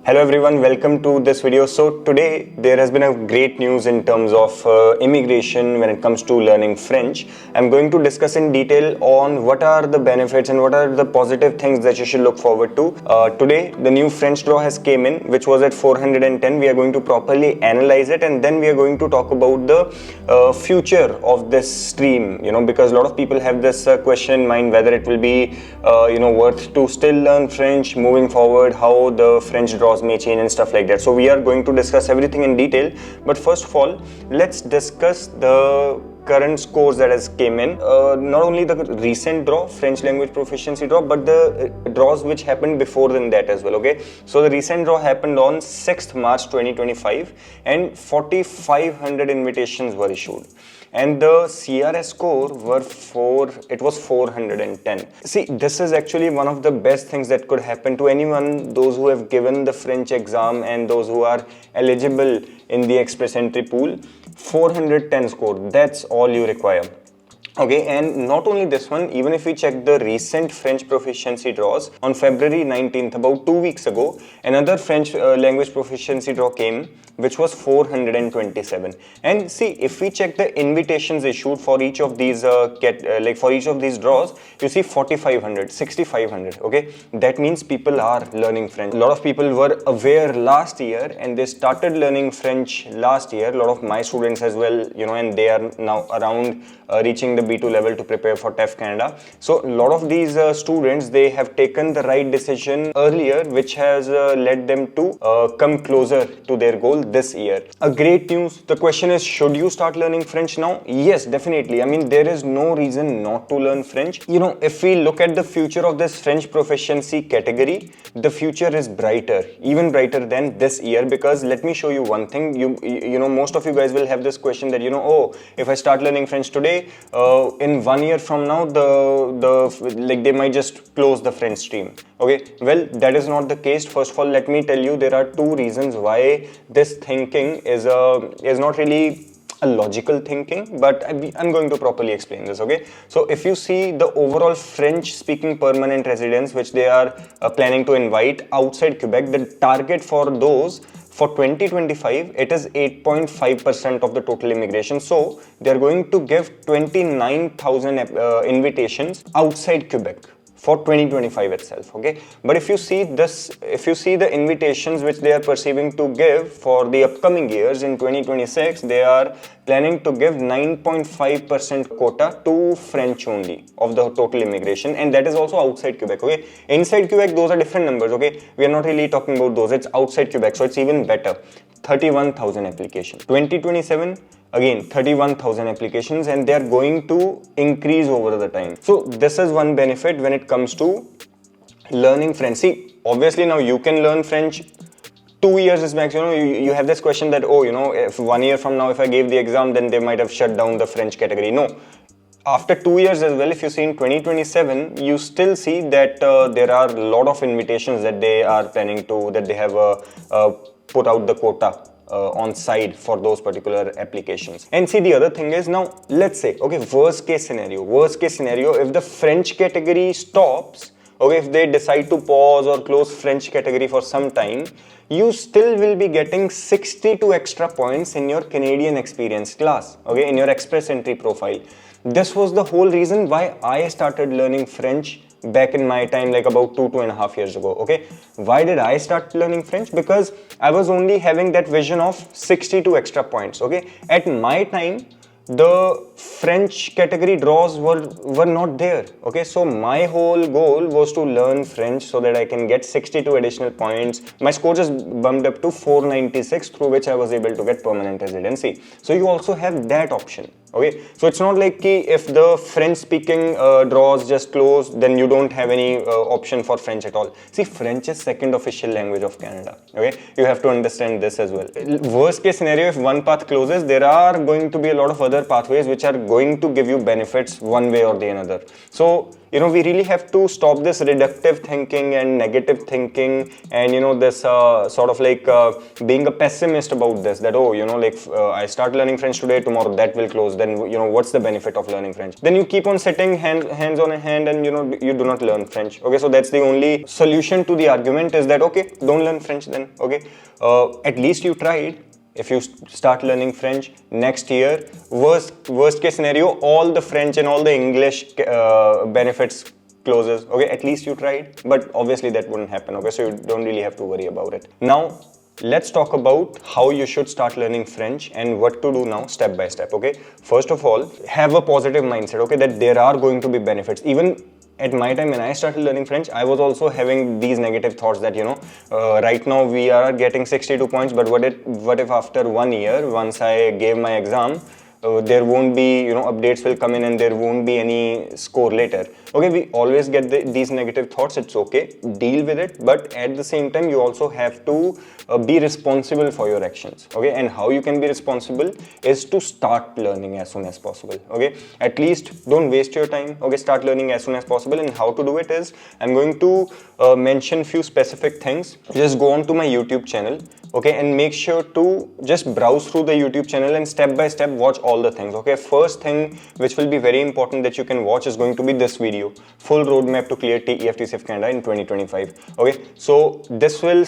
Hello everyone, welcome to this video. So today there has been a great news in terms of immigration when it comes to learning French. I'm going to discuss in detail on what are the benefits and what are the positive things that you should look forward to. Today the new French draw has came in, which was at 410. We are going to properly analyze it and then we are going to talk about the future of this stream, because a lot of people have this question in mind whether it will be worth to still learn French moving forward, how the French draws may change and stuff like that. So we are going to discuss everything in detail, but first of all let's discuss the current scores that has came in, not only the recent draw, French language proficiency draw, but the draws which happened before than that as well. Okay, so the recent draw happened on 6th March 2025 and 4500 invitations were issued and the CRS score was 410. See, this is actually one of the best things that could happen to anyone, those who have given the French exam and those who are eligible in the express entry pool. 410 score, that's all you require. Okay, and not only this one, even if we check the recent French proficiency draws, on February 19th, about 2 weeks ago, another French language proficiency draw came, which was 427. And see, if we check the invitations issued for each of these for each of these draws, you see 4500, 6500. Okay, that means people are learning French. A lot of people were aware last year and they started learning French last year. A lot of my students as well, and they are now around reaching the B2 level to prepare for TEF Canada. So a lot of these students, they have taken the right decision earlier, which has led them to come closer to their goal this year. A great news. The question is, should you start learning French now? Yes, definitely. I mean, there is no reason not to learn French. If we look at the future of this French proficiency category, the future is brighter, even brighter than this year, because let me show you one thing. Most of you guys will have this question that, oh, if I start learning French today, in 1 year from now, they might just close the French stream. Okay, well, that is not the case. First of all, let me tell you, there are two reasons why this thinking is not really a logical thinking, but I'm going to properly explain this. Okay, so if you see the overall French speaking permanent residents which they are planning to invite outside Quebec, the target for those for 2025, it is 8.5% of the total immigration. So they are going to give 29,000 invitations outside Quebec for 2025 itself. Okay, but if you see the invitations which they are perceiving to give for the upcoming years in 2026, they are planning to give 9.5% quota to French only of the total immigration, and that is also outside Quebec. Okay, inside Quebec those are different numbers. Okay, we are not really talking about those. It's outside Quebec, so it's even better. 31,000 applications. 2027, again 31,000 applications, and they are going to increase over the time. So this is one benefit when it comes to learning French. See, obviously now you can learn French 2 years is max. You have this question that, if 1 year from now if I gave the exam, then they might have shut down the French category. No, after 2 years as well, if you see in 2027, you still see that there are a lot of invitations that they are planning to, that they have put out the quota on side for those particular applications. And see, the other thing is, now let's say, okay, worst case scenario, if the French category stops, okay, if they decide to pause or close French category for some time, you still will be getting 62 extra points in your Canadian experience class, okay, in your express entry profile. This was the whole reason why I started learning French back in my time, like about 2.5 years ago. Okay, why did I start learning French? Because I was only having that vision of 62 extra points. Okay, at my time the French category draws were not there. Okay, so my whole goal was to learn French so that I can get 62 additional points. My score just bumped up to 496, through which I was able to get permanent residency. So you also have that option. Okay, so it's not like if the French speaking draws just close, then you don't have any option for French at all. See, French is second official language of Canada. Okay, you have to understand this as well. Worst case scenario, if one path closes, there are going to be a lot of other pathways which are going to give you benefits one way or the another. So we really have to stop this reductive thinking and negative thinking, and this sort of like being a pessimist about this, that I start learning French today, tomorrow that will close then what's the benefit of learning French? Then you keep on sitting hands on a hand and you do not learn French. Okay, so that's the only solution to the argument, is that okay, don't learn French then. Okay, at least you tried. If you start learning French next year, worst case scenario, all the French and all the English benefits closes. Okay, at least you tried, but obviously that wouldn't happen. Okay, so you don't really have to worry about it. Now let's talk about how you should start learning French and what to do now step by step. Okay, first of all, have a positive mindset, okay, that there are going to be benefits. Even at my time when I started learning French, I was also having these negative thoughts that right now we are getting 62 points, but what if after 1 year, once I gave my exam, there won't be, updates will come in and there won't be any score later. Okay, we always get these negative thoughts. It's okay, deal with it, but at the same time you also have to be responsible for your actions. Okay, and how you can be responsible is to start learning as soon as possible. Okay, at least don't waste your time. Okay, start learning as soon as possible. And how to do it is, I'm going to mention few specific things. Just go on to my YouTube channel, okay, and make sure to just browse through the YouTube channel and step by step watch all the things. Okay, first thing which will be very important that you can watch is going to be this video, full roadmap to clear TEFT Canada in 2025. Okay, so this will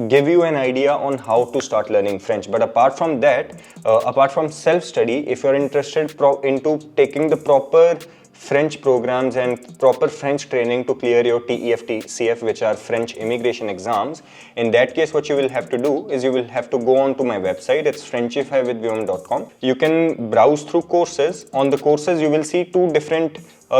give you an idea on how to start learning French. But apart from that, apart from self-study, if you're interested into taking the proper French programs and proper French training to clear your TEFT CF, which are French immigration exams, in that case what you will have to do is you will have to go on to my website. It's frenchifywithvyom.com. You can browse through courses. On the courses you will see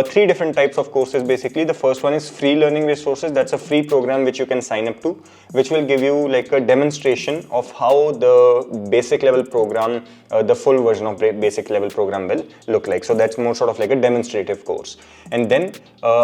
three different types of courses basically. The first one is free learning resources. That's a free program which you can sign up to, which will give you like a demonstration of how the basic level program, the full version of basic level program will look like. So that's more sort of like a demonstrative course. And then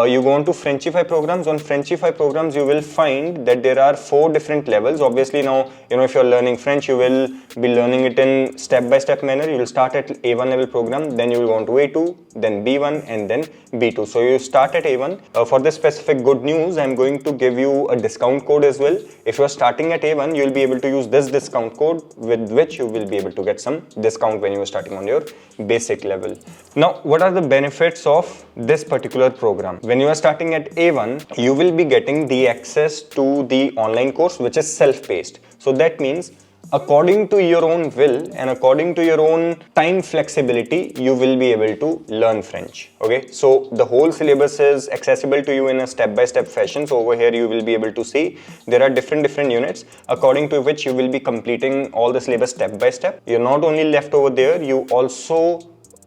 you go on to Frenchify programs. On Frenchify programs you will find that there are 4 different levels. Obviously now, if you're learning French, you will be learning it in step-by-step manner. You will start at A1 level program, then you will go on to A2, then B1, and then B2. So you start at A1. For this specific good news, I'm going to give you a discount code as well. If you're starting at A1, you'll be able to use this discount code, with which you will be able to get some discount when you are starting on your basic level. Now, what are the benefits of this particular program? When you are starting at A1, you will be getting the access to the online course, which is self-paced. So that means according to your own will and according to your own time flexibility, you will be able to learn French. Okay, so the whole syllabus is accessible to you in a step-by-step fashion. So over here you will be able to see there are different units according to which you will be completing all the syllabus step by step. You're not only left over there, you also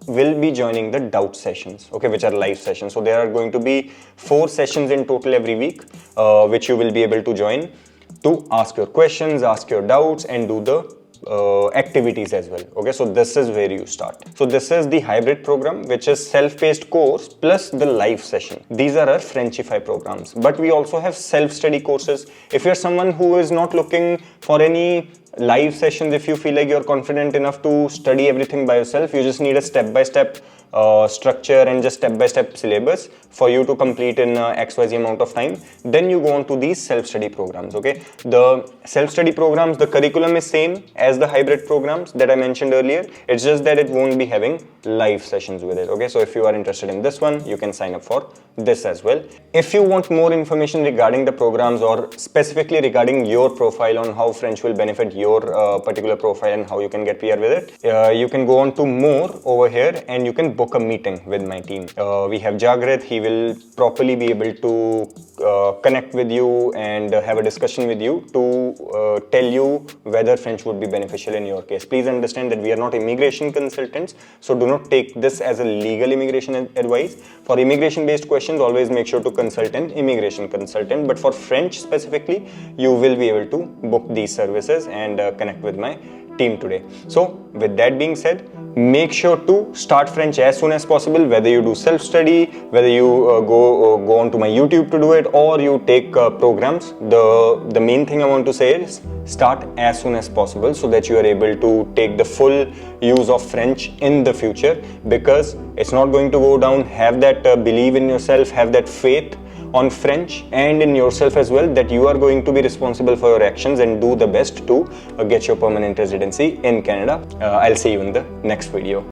will be joining the doubt sessions, okay, which are live sessions. So there are going to be 4 sessions in total every week, which you will be able to join to ask your questions, ask your doubts, and do the activities as well. Okay, so this is where you start. So this is the hybrid program, which is self-paced course plus the live session. These are our Frenchify programs. But we also have self-study courses. If you're someone who is not looking for any live sessions, if you feel like you're confident enough to study everything by yourself, you just need a step-by-step structure and just step-by-step syllabus for you to complete in XYZ amount of time, then you go on to these self-study programs. Okay, the self-study programs, the curriculum is same as the hybrid programs that I mentioned earlier. It's just that it won't be having live sessions with it. Okay, so if you are interested in this one, you can sign up for this as well. If you want more information regarding the programs or specifically regarding your profile on how French will benefit your particular profile and how you can get PR with it, you can go on to more over here and you can book a meeting with my team. We have Jagrit. He will properly be able to connect with you and have a discussion with you to tell you whether French would be beneficial in your case. Please understand that we are not immigration consultants, so do not take this as a legal immigration advice. For immigration based questions, always make sure to consult an immigration consultant, but for French specifically, you will be able to book these services and connect with my team today. So with that being said, make sure to start French as soon as possible, whether you do self-study, whether you go on to my YouTube to do it, or you take programs. The main thing I want to say is start as soon as possible so that you are able to take the full use of French in the future, because it's not going to go down. Have that belief in yourself, have that faith on French and in yourself as well, that you are going to be responsible for your actions and do the best to get your permanent residency in Canada. I'll see you in the next video.